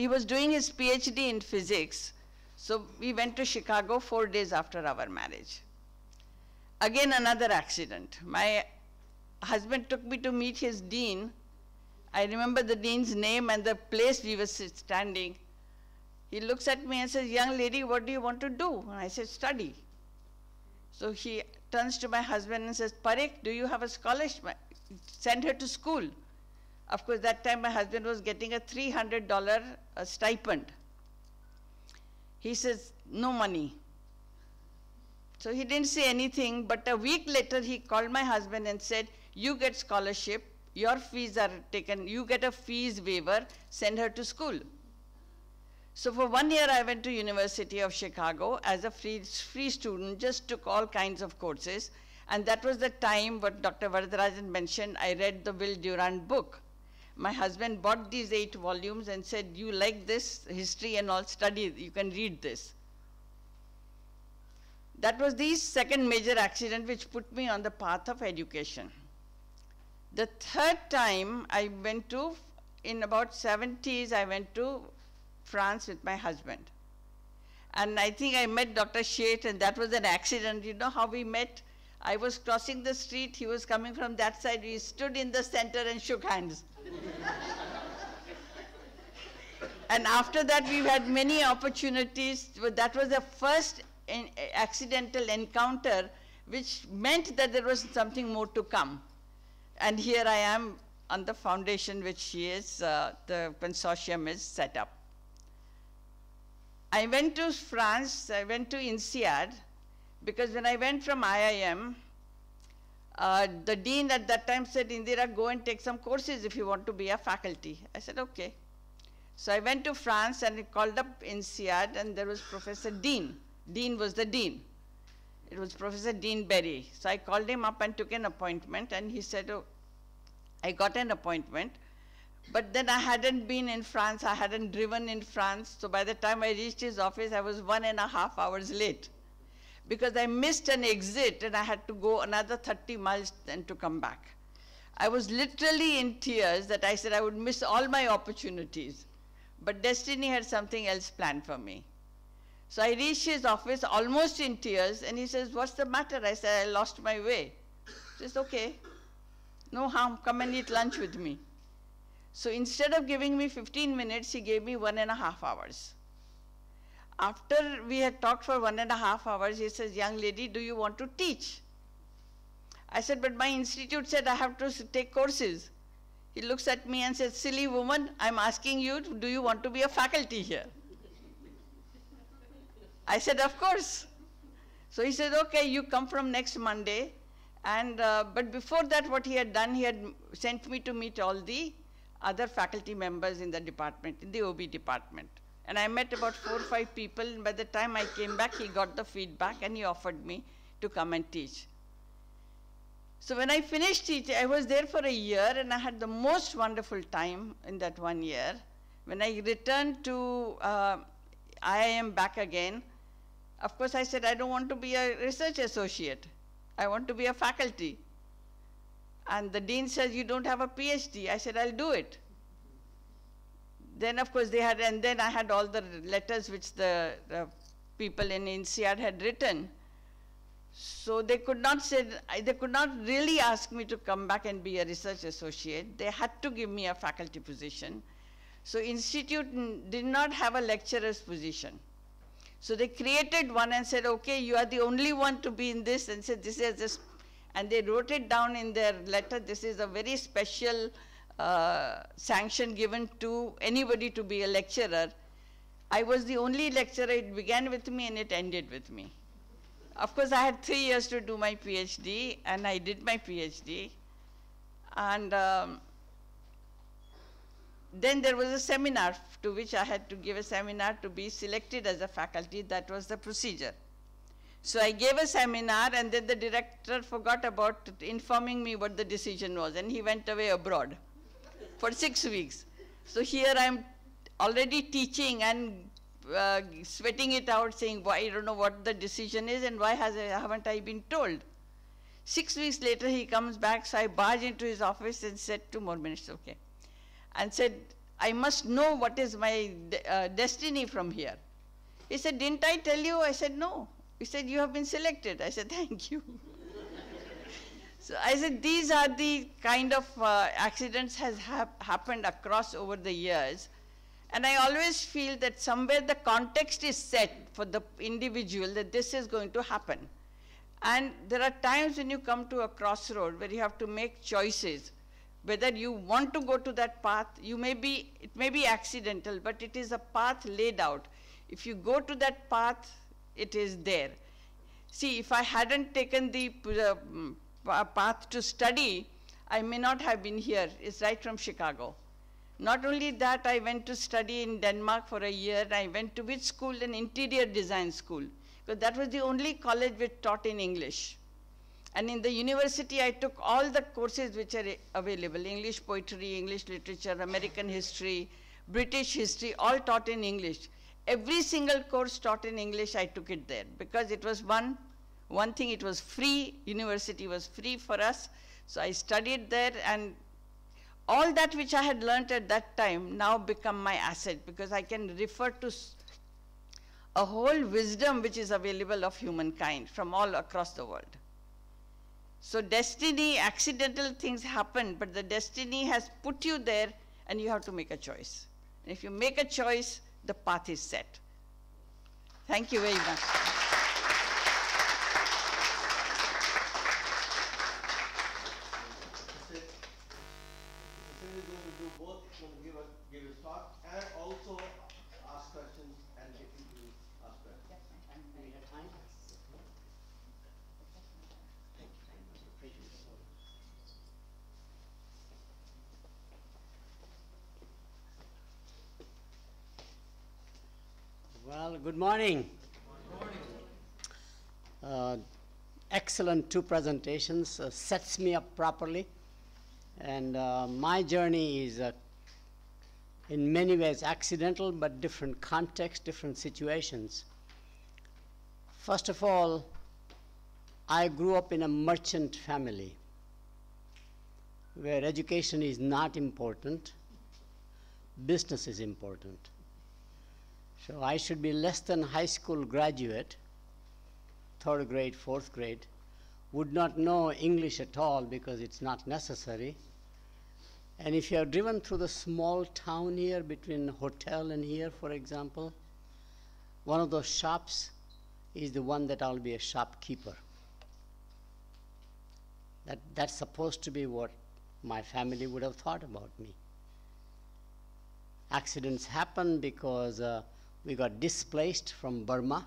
F: was doing his PhD in physics, so we went to Chicago 4 days after our marriage. Again, another accident. My husband took me to meet his dean. I remember the dean's name and the place we were standing. He looks at me and says, young lady, what do you want to do? And I said, study. So he turns to my husband and says, Parekh, do you have a scholarship? Send her to school. Of course, that time my husband was getting a $300 stipend. He says, no money. So he didn't say anything, but a week later he called my husband and said, you get scholarship, your fees are taken, you get a fees waiver, send her to school. So for 1 year I went to University of Chicago as a free student, just took all kinds of courses. And that was the time, what Dr. Varadarajan mentioned, I read the Will Durant book. My husband bought these 8 volumes and said, you like this history and all, study, you can read this. That was the second major accident which put me on the path of education. The third time I went to, in about 70s, I went to France with my husband. And I think I met Dr. Sheth, and that was an accident. You know how we met? I was crossing the street, he was coming from that side, we stood in the center and shook hands. And after that, we've had many opportunities. That was the first accidental encounter, which meant that there was something more to come. And here I am on the foundation which the consortium is set up. I went to France, I went to INSEAD, because when I went from IIM, The dean at that time said, Indira, go and take some courses if you want to be a faculty. I said, okay. So I went to France and called up INSEAD, and there was Professor Dean. Dean was the dean. It was Professor Dean Berry. So I called him up and took an appointment, and he said, oh, I got an appointment. But then I hadn't been in France, I hadn't driven in France, so by the time I reached his office, I was 1.5 hours late. Because I missed an exit and I had to go another 30 miles then to come back. I was literally in tears that I said I would miss all my opportunities. But destiny had something else planned for me. So I reached his office almost in tears, and he says, what's the matter? I said, I lost my way. He says, okay, no harm, come and eat lunch with me. So instead of giving me 15 minutes, he gave me 1.5 hours. After we had talked for 1.5 hours, he says, young lady, do you want to teach? I said, but my institute said I have to take courses. He looks at me and says, silly woman, I'm asking you, do you want to be a faculty here? I said, of course. So he said, okay, you come from next Monday. And, but before that, what he had done, he had sent me to meet all the other faculty members in the department, in the OB department. And I met about 4 or 5 people, and by the time I came back, he got the feedback and he offered me to come and teach. So when I finished teaching, I was there for a year and I had the most wonderful time in that 1 year. When I returned to IIM back again, of course I said, I don't want to be a research associate. I want to be a faculty. And the dean says, you don't have a PhD. I said, I'll do it. Then, of course, they had, and then I had all the letters which the people in INSEAD had written. So they could not really ask me to come back and be a research associate. They had to give me a faculty position. So institute did not have a lecturer's position. So they created one and said, okay, you are the only one to be in this, and said, this is this. And they wrote it down in their letter, this is a very special sanction given to anybody to be a lecturer. I was the only lecturer. It began with me and it ended with me. Of course, I had 3 years to do my PhD, and I did my PhD. And then there was a seminar to which I had to give a seminar to be selected as a faculty. That was the procedure. So I gave a seminar, and then the director forgot about informing me what the decision was, and he went away abroad for 6 weeks. So here I'm already teaching and sweating it out, saying, why, I don't know what the decision is and why haven't I been told. 6 weeks later, he comes back, so I barged into his office and said, 2 more minutes, okay, and said, I must know what is my destiny from here. He said, didn't I tell you? I said, no. He said, you have been selected. I said, thank you. So I said, these are the kind of accidents has happened across over the years. And I always feel that somewhere the context is set for the individual that this is going to happen. And there are times when you come to a crossroad where you have to make choices. Whether you want to go to that path, it may be accidental, but it is a path laid out. If you go to that path, it is there. See, if I hadn't taken the path to study, I may not have been here. It's right from Chicago. Not only that, I went to study in Denmark for a year. I went to which school? An interior design school. Because that was the only college which taught in English. And in the university, I took all the courses which are available. English poetry, English literature, American history, British history, all taught in English. Every single course taught in English, I took it there. Because it was one thing, it was free. University was free for us. So I studied there, and all that which I had learnt at that time now become my asset, because I can refer to a whole wisdom which is available of humankind from all across the world. So destiny, accidental things happen, but the destiny has put you there and you have to make a choice. And if you make a choice, the path is set. Thank you very much.
D: Give his talk and also ask questions and get you to ask questions.
A: Well, good morning. Excellent two presentations, sets me up properly. And my journey is in many ways accidental, but different context, different situations. First of all, I grew up in a merchant family where education is not important, business is important. So I should be less than high school graduate, third grade, fourth grade, would not know English at all because it's not necessary. And if you have driven through the small town here between hotel and here, for example, one of those shops is the one that I'll be a shopkeeper. That's supposed to be what my family would have thought about me. Accidents happen because we got displaced from Burma,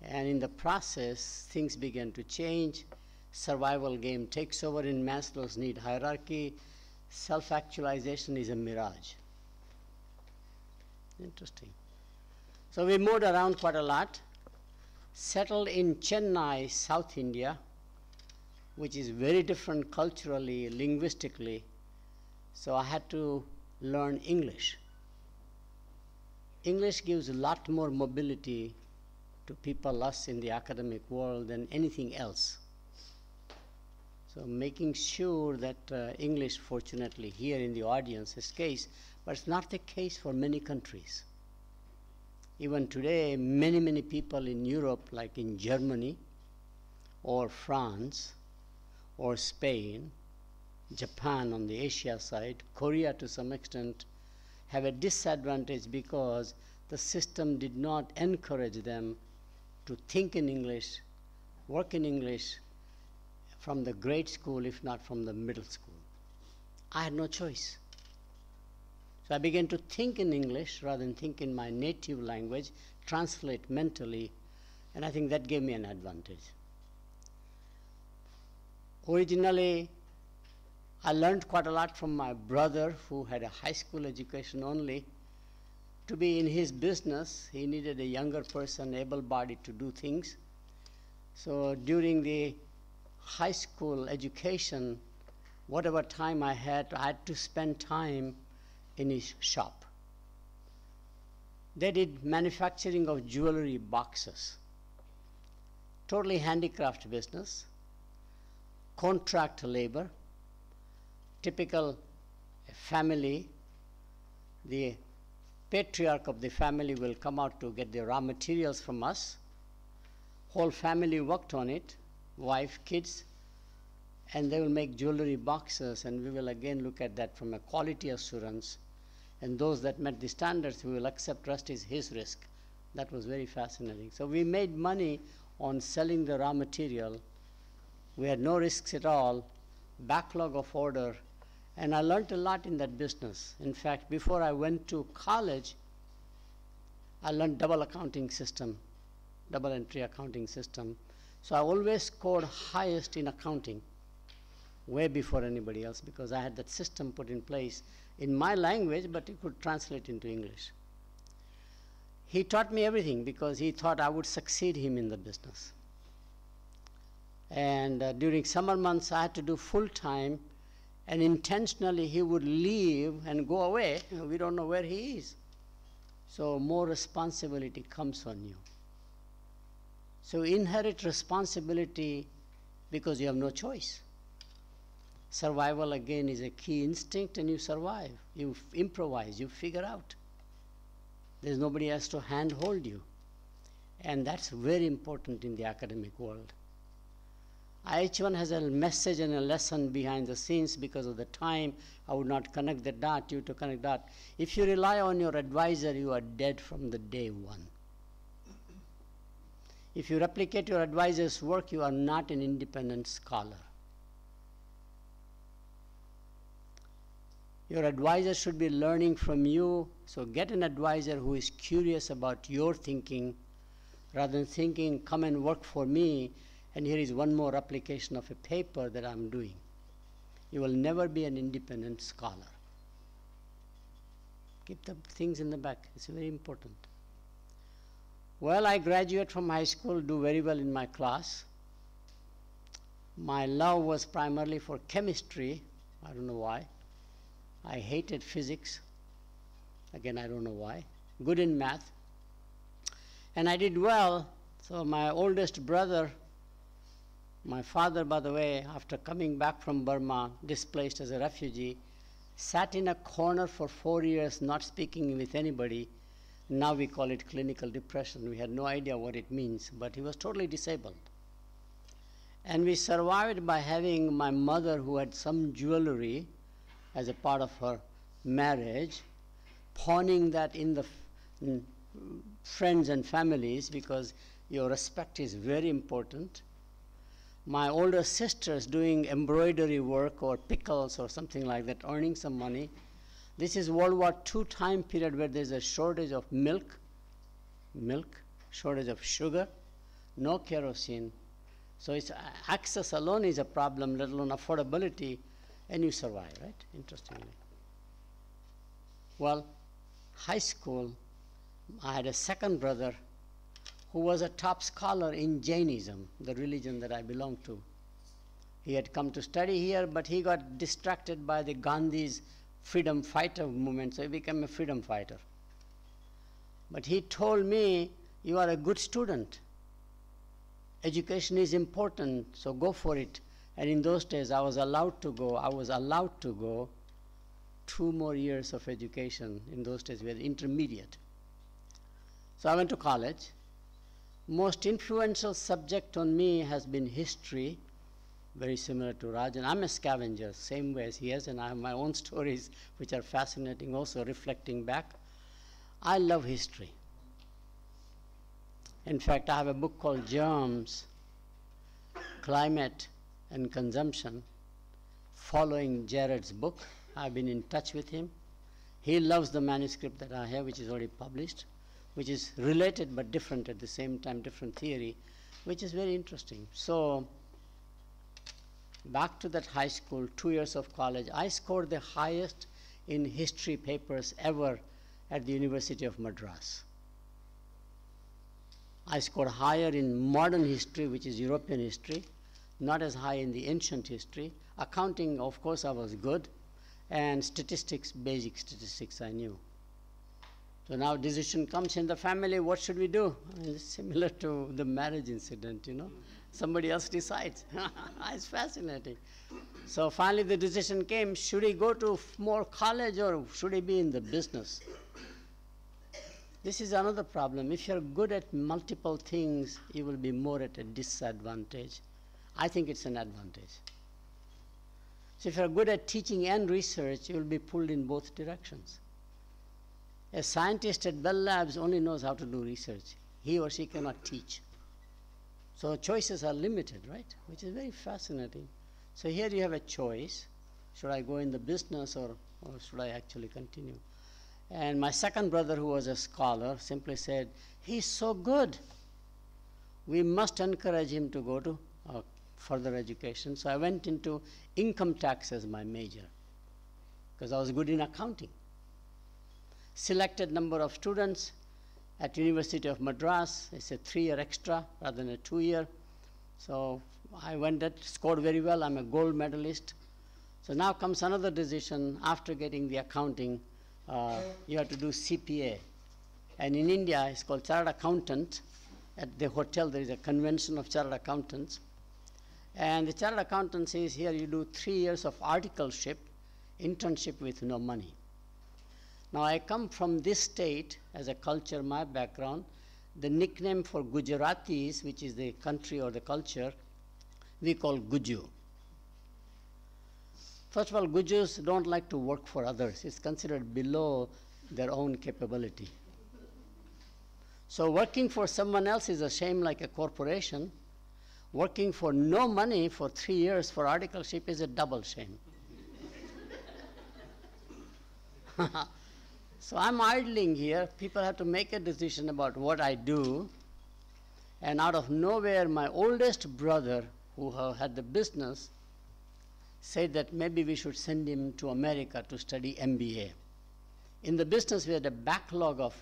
A: and in the process, things began to change. Survival game takes over in Maslow's need hierarchy. Self-actualization is a mirage. Interesting. So we moved around quite a lot, settled in Chennai, South India, which is very different culturally, linguistically. So I had to learn English. English gives a lot more mobility to people, us in the academic world, than anything else. So making sure that English, fortunately, here in the audience is case, but it's not the case for many countries. Even today, many, many people in Europe, like in Germany, or France, or Spain, Japan on the Asia side, Korea to some extent, have a disadvantage because the system did not encourage them to think in English, work in English from the grade school, if not from the middle school. I had no choice. So I began to think in English rather than think in my native language, translate mentally, and I think that gave me an advantage. Originally, I learned quite a lot from my brother, who had a high school education only. To be in his business, he needed a younger person, able-bodied, to do things. So during the high school education, whatever time I had to spend time in his shop. They did manufacturing of jewelry boxes, totally handicraft business, contract labor, typical family. The patriarch of the family will come out to get the raw materials from us. Whole family worked on it, wife, kids, and they will make jewelry boxes, and we will again look at that from a quality assurance. And those that met the standards, we will accept, rest is his risk. That was very fascinating. So we made money on selling the raw material. We had no risks at all, backlog of order, and I learned a lot in that business. In fact, before I went to college, I learned double accounting system, double entry accounting system. So I always scored highest in accounting, way before anybody else, because I had that system put in place in my language, but it could translate into English. He taught me everything because he thought I would succeed him in the business. And during summer months, I had to do full-time, and intentionally he would leave and go away. We don't know where he is. So more responsibility comes on you. So inherit responsibility because you have no choice. Survival, again, is a key instinct, and you survive. You improvise, you figure out. There's nobody else to handhold you. And that's very important in the academic world. Each one has a message and a lesson behind the scenes. Because of the time, I would not connect the dot, you to connect dot. If you rely on your advisor, you are dead from the day one. If you replicate your advisor's work, you are not an independent scholar. Your advisor should be learning from you, so get an advisor who is curious about your thinking, rather than thinking, come and work for me, and here is one more application of a paper that I'm doing. You will never be an independent scholar. Keep the things in the back, it's very important. Well, I graduate from high school, do very well in my class. My love was primarily for chemistry. I don't know why. I hated physics. Again, I don't know why. Good in math. And I did well. So my oldest brother, my father, by the way, after coming back from Burma, displaced as a refugee, sat in a corner for 4 years, not speaking with anybody. Now we call it clinical depression. We had no idea what it means, but he was totally disabled. And we survived by having my mother, who had some jewelry as a part of her marriage, pawning that in the friends and families, because your respect is very important. My older sisters doing embroidery work or pickles or something like that, earning some money. This is World War II time period where there's a shortage of milk, shortage of sugar, no kerosene. So it's access alone is a problem, let alone affordability, and you survive, right? Interestingly. Well, high school, I had a second brother who was a top scholar in Jainism, the religion that I belong to. He had come to study here, but he got distracted by the Gandhi's freedom fighter movement, so he became a freedom fighter. But he told me, you are a good student. Education is important, so go for it. And in those days, I was allowed to go 2 more years of education. In those days, we had intermediate. So I went to college. Most influential subject on me has been history, very similar to Rajan. I'm a scavenger, same way as he is, and I have my own stories which are fascinating, also reflecting back. I love history. In fact, I have a book called Germs, Climate and Consumption, following Jared's book. I've been in touch with him. He loves the manuscript that I have, which is already published, which is related but different at the same time, different theory, which is very interesting. So back to that high school, 2 years of college, I scored the highest in history papers ever at the University of Madras. I scored higher in modern history, which is European history, not as high in the ancient history. Accounting, of course, I was good, and statistics, basic statistics I knew. So now decision comes in the family, what should we do? It's similar to the marriage incident, you know. Somebody else decides. It's fascinating. So finally the decision came, should he go to more college or should he be in the business? This is another problem. If you're good at multiple things, you will be more at a disadvantage. I think it's an advantage. So if you're good at teaching and research, you will be pulled in both directions. A scientist at Bell Labs only knows how to do research. He or she cannot teach. So choices are limited, right? Which is very fascinating. So here you have a choice. Should I go in the business or should I actually continue? And my second brother, who was a scholar, simply said, he's so good. We must encourage him to go to further education. So I went into income tax as my major because I was good in accounting. Selected number of students at University of Madras. It's a 3-year extra rather than a 2-year. So I went and scored very well. I'm a gold medalist. So now comes another decision after getting the accounting. You have to do CPA. And in India, it's called Chartered Accountant. At the hotel, there is a convention of Chartered Accountants. And the Chartered Accountant says here you do 3 years of articleship, internship with no money. Now I come from this state as a culture, my background. The nickname for Gujaratis, which is the country or the culture, we call Guju. First of all, Gujus don't like to work for others. It's considered below their own capability. So working for someone else is a shame like a corporation. Working for no money for 3 years for articleship is a double shame. So I'm idling here. People have to make a decision about what I do. And out of nowhere, my oldest brother, who had the business, said that maybe we should send him to America to study MBA. In the business, we had a backlog of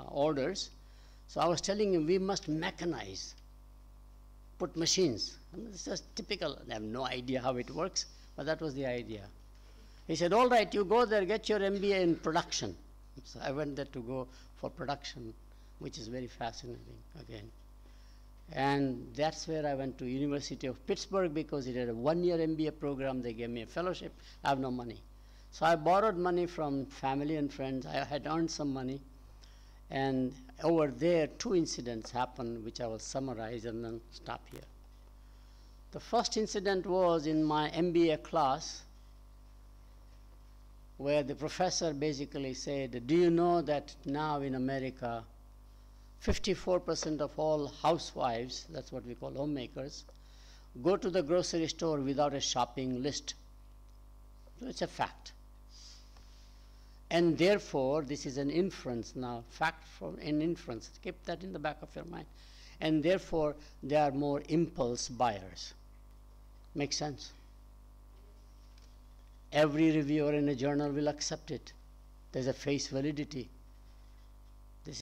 A: orders. So I was telling him, we must mechanize, put machines. I mean, it's just typical. I have no idea how it works, but that was the idea. He said, all right, you go there, get your MBA in production. So I went there to go for production, which is very fascinating again. And that's where I went to University of Pittsburgh because it had a 1-year MBA program. They gave me a fellowship. I have no money. So I borrowed money from family and friends. I had earned some money. And over there, 2 incidents happened, which I will summarize and then stop here. The first incident was in my MBA class, where the professor basically said, do you know that now in America, 54% of all housewives, that's what we call homemakers, go to the grocery store without a shopping list. So it's a fact. And therefore, this is an inference now, fact from an inference. Keep that in the back of your mind. And therefore, they are more impulse buyers. Makes sense? Every reviewer in a journal will accept it. There's a face validity.